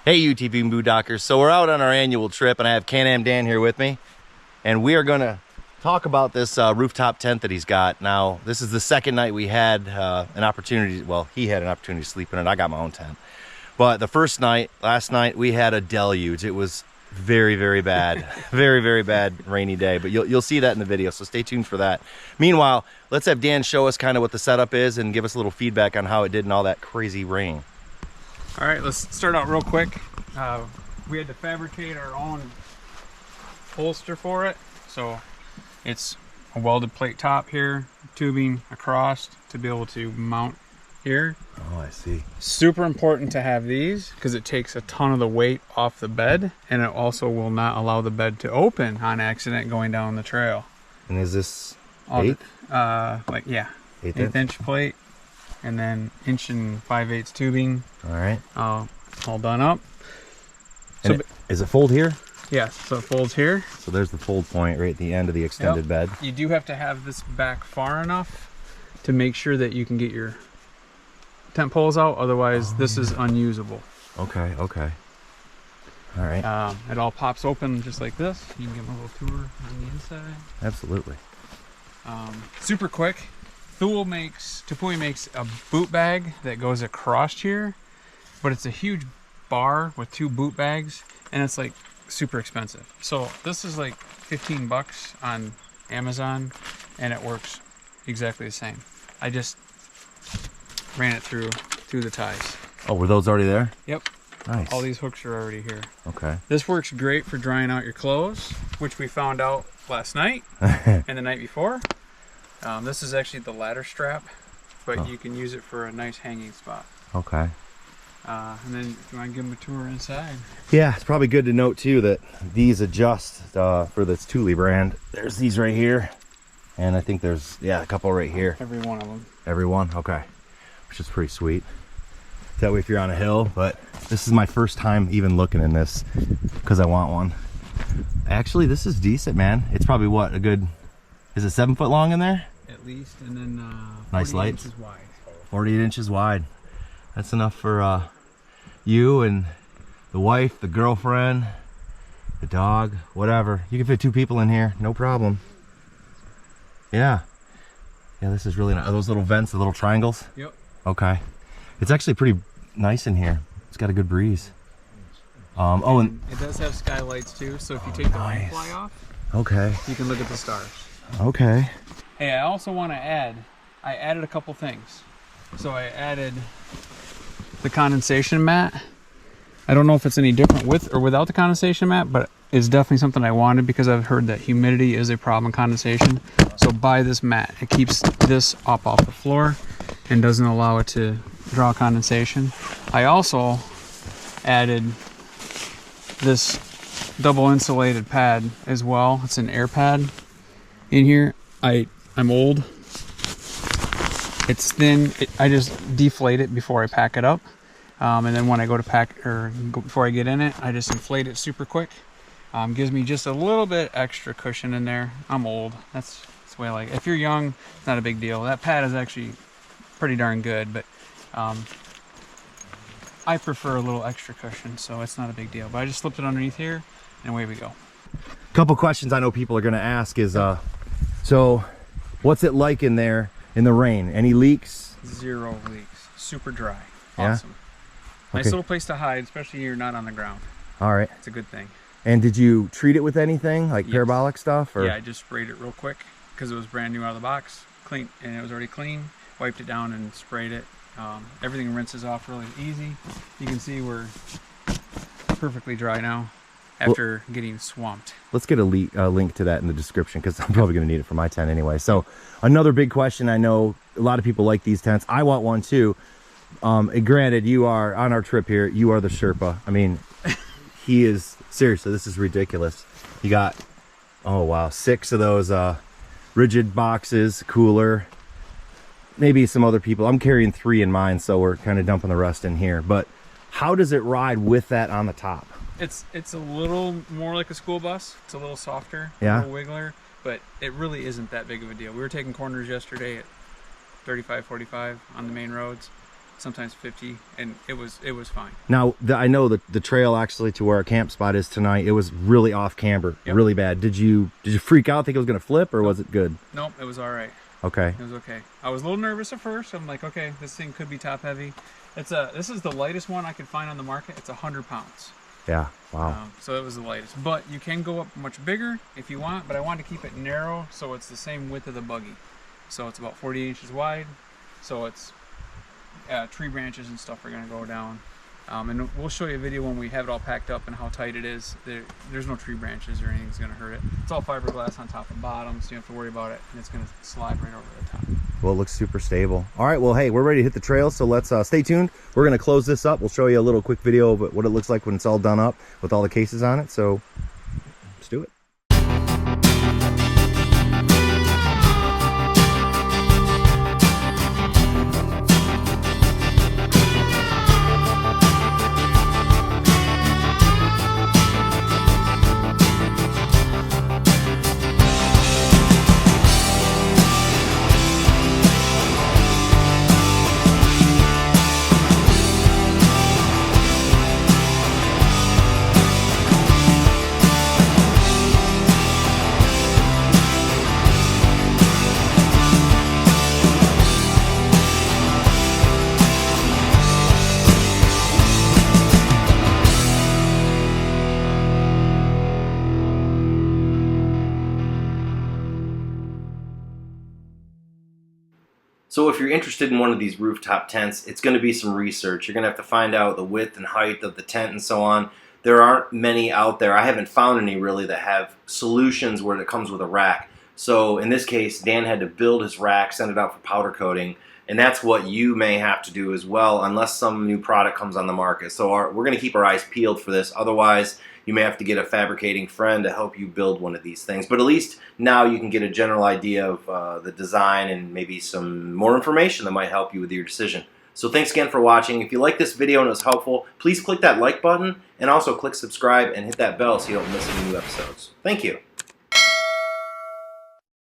Hey UTV Boondockers, so we're out on our annual trip and I have CanAm Dan here with me and we are going to talk about this rooftop tent that he's got. Now this is the second night we had an opportunity, well he had an opportunity to sleep in it, I got my own tent. But the first night, last night, we had a deluge. It was very, very bad, very bad rainy day, but you'll see that in the video, so stay tuned for that. Meanwhile, let's have Dan show us kind of what the setup is and give us a little feedback on how it did in all that crazy rain. All right, let's start out real quick. We had to fabricate our own holster for it. So it's a welded plate top here, tubing across to be able to mount here. Oh, I see. Super important to have these because it takes a ton of the weight off the bed, and it also will not allow the bed to open on accident going down the trail. And is this eighth? Like, yeah, eighth inch plate, and then 1 5/8 tubing. All right. All done up. So is it fold here? Yeah, so it folds here. So there's the fold point right at the end of the extended bed. You do have to have this back far enough to make sure that you can get your tent poles out, otherwise this is unusable. Okay. All right. It all pops open just like this. You can give them a little tour on the inside. Absolutely. Super quick. Tepui makes a boot bag that goes across here, but it's a huge bar with 2 boot bags, and it's like super expensive. So this is like 15 bucks on Amazon, and it works exactly the same. I just ran it through the ties. Oh, were those already there? Yep. Nice. All these hooks are already here. Okay. This works great for drying out your clothes, which we found out last night and the night before. This is actually the ladder strap, but you can use it for a nice hanging spot. Okay. And then you want to give them a tour inside. Yeah, it's probably good to note too that these adjust for this Thule brand. There's these right here, and I think there's a couple right here. Every one of them. Every one, okay. Which is pretty sweet. That way if you're on a hill, but this is my first time even looking in this because I want one. Actually, this is decent, man. It's probably what, a good, is it 7 foot long in there? At least, and then nice light. 48 inches wide. 48 inches wide. That's enough for you and the wife, the girlfriend, the dog, whatever. You can fit 2 people in here, no problem. Yeah. Yeah, this is really nice. Are those little vents, the little triangles? Yep. Okay. It's actually pretty nice in here. It's got a good breeze. And it does have skylights too, so if you take the light fly off, okay, you can look at the stars. Okay. Hey, I also want to add, I added a couple things. So I added the condensation mat. I don't know if it's any different with or without the condensation mat, but it's definitely something I wanted because I've heard that humidity is a problem in condensation. So buy this mat. It keeps this up off the floor and doesn't allow it to draw condensation. I also added this double insulated pad as well. It's an air pad in here. I'm old. It's thin. I just deflate it before I pack it up. And then when I go to pack, or before I get in it, I just inflate it super quick. Gives me just a little bit extra cushion in there. I'm old. That's the way I like it. If you're young, it's not a big deal. That pad is actually pretty darn good, but I prefer a little extra cushion, so it's not a big deal. But I just slipped it underneath here, and away we go. A couple questions I know people are going to ask is, so what's it like in there in the rain? Any leaks? 0 leaks. Super dry. Yeah? Awesome. Nice little place to hide, especially you're not on the ground. All right. It's a good thing. And did you treat it with anything, like parabolic stuff? Or? Yeah, I just sprayed it real quick because it was brand new out of the box, clean, and it was already clean. Wiped it down and sprayed it. Everything rinses off really easy. You can see we're perfectly dry now after getting swamped. Let's get a link to that in the description because I'm probably going to need it for my tent anyway. So another big question, I know a lot of people like these tents. I want one too. Granted, you are on our trip here. You are the Sherpa. I mean, he is, seriously, this is ridiculous. You got, oh wow, 6 of those rigid boxes, cooler. Maybe some other people. I'm carrying 3 in mine, so we're kind of dumping the rest in here. But how does it ride with that on the top? It's a little more like a school bus. It's a little softer, yeah, a little wiggler, but it really isn't that big of a deal. We were taking corners yesterday at 35, 45 on the main roads. sometimes 50, and it was fine. Now, I know the trail actually to where our camp spot is tonight, it was really off camber, really bad. Did you freak out, think it was gonna flip, or was it good? Nope, it was all right. Okay. It was okay. I was a little nervous at first. I'm like, okay, this thing could be top heavy. This is the lightest one I could find on the market. It's 100 pounds. Yeah, wow. So it was the lightest. But you can go up much bigger if you want, but I wanted to keep it narrow so it's the same width of the buggy. So it's about 40 inches wide. So it's tree branches and stuff are gonna go down. And we'll show you a video when we have it all packed up and how tight it is. There's no tree branches or anything that's gonna hurt it. It's all fiberglass on top and bottom, so you don't have to worry about it, and it's gonna slide right over the top. Well, it looks super stable. All right, well, hey, we're ready to hit the trail, so let's stay tuned. We're gonna close this up. We'll show you a little quick video of what it looks like when it's all done up with all the cases on it, so let's do it. So if you're interested in one of these rooftop tents, it's going to be some research. You're going to have to find out the width and height of the tent and so on. There aren't many out there. I haven't found any really that have solutions where it comes with a rack. So in this case, Dan had to build his rack, send it out for powder coating, and that's what you may have to do as well unless some new product comes on the market. So we're going to keep our eyes peeled for this. Otherwise, you may have to get a fabricating friend to help you build one of these things. But at least now you can get a general idea of the design and maybe some more information that might help you with your decision. So thanks again for watching. If you like this video and it was helpful, please click that like button and also click subscribe and hit that bell so you don't miss any new episodes. Thank you.